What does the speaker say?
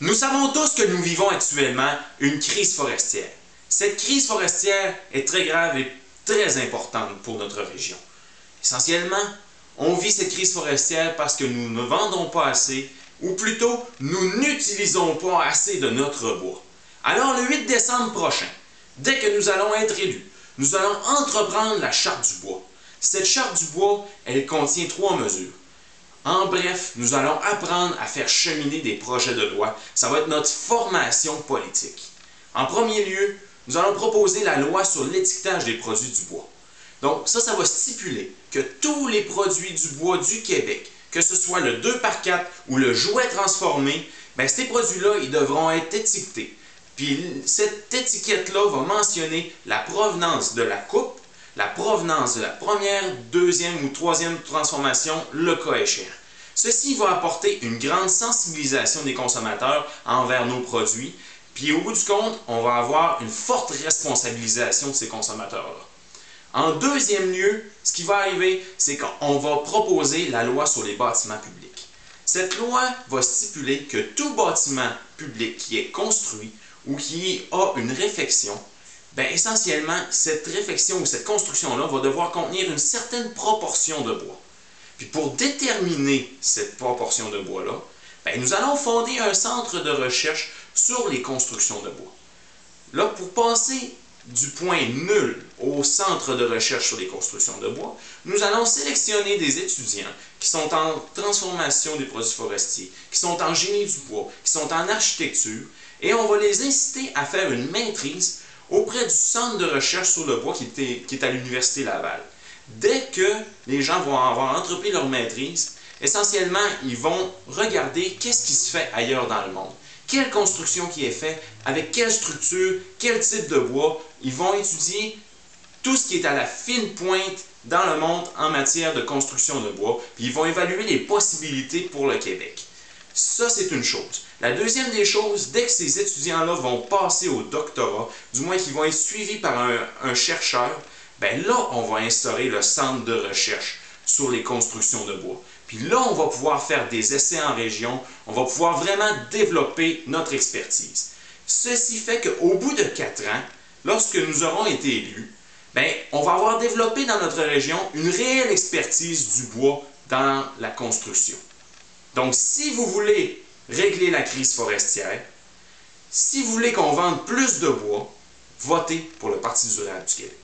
Nous savons tous que nous vivons actuellement une crise forestière. Cette crise forestière est très grave et très importante pour notre région. Essentiellement, on vit cette crise forestière parce que nous ne vendons pas assez, ou plutôt, nous n'utilisons pas assez de notre bois. Alors, le 8 décembre prochain, dès que nous allons être élus, nous allons entreprendre la Charte du bois. Cette Charte du bois, elle contient 3 mesures. En bref, nous allons apprendre à faire cheminer des projets de loi. Ça va être notre formation politique. En premier lieu, nous allons proposer la loi sur l'étiquetage des produits du bois. Donc ça va stipuler que tous les produits du bois du Québec, que ce soit le 2x4 ou le jouet transformé, ces produits-là, ils devront être étiquetés. Puis cette étiquette-là va mentionner la provenance de la coupe, la provenance de la première, deuxième ou troisième transformation, le cas échéant. Ceci va apporter une grande sensibilisation des consommateurs envers nos produits, puis au bout du compte, on va avoir une forte responsabilisation de ces consommateurs-là. En deuxième lieu, ce qui va arriver, c'est qu'on va proposer la loi sur les bâtiments publics. Cette loi va stipuler que tout bâtiment public qui est construit ou qui a une réfection, essentiellement, cette réfection ou cette construction-là va devoir contenir une certaine proportion de bois. Puis pour déterminer cette proportion de bois-là, nous allons fonder un centre de recherche sur les constructions de bois. Là, pour passer du point nul au centre de recherche sur les constructions de bois, nous allons sélectionner des étudiants qui sont en transformation des produits forestiers, qui sont en génie du bois, qui sont en architecture, et on va les inciter à faire une maîtrise auprès du centre de recherche sur le bois qui est à l'Université Laval. Dès que les gens vont avoir entrepris leur maîtrise, essentiellement, ils vont regarder qu'est-ce qui se fait ailleurs dans le monde. Quelle construction qui est faite, avec quelle structure, quel type de bois. Ils vont étudier tout ce qui est à la fine pointe dans le monde en matière de construction de bois, puis ils vont évaluer les possibilités pour le Québec. Ça, c'est une chose. La deuxième des choses, dès que ces étudiants-là vont passer au doctorat, du moins qu'ils vont être suivis par un chercheur, là, on va instaurer le centre de recherche sur les constructions de bois. Puis là, on va pouvoir faire des essais en région, on va pouvoir vraiment développer notre expertise. Ceci fait qu'au bout de 4 ans, lorsque nous aurons été élus, on va avoir développé dans notre région une réelle expertise du bois dans la construction. Donc, si vous voulez régler la crise forestière, si vous voulez qu'on vende plus de bois, votez pour le Parti durable du Québec.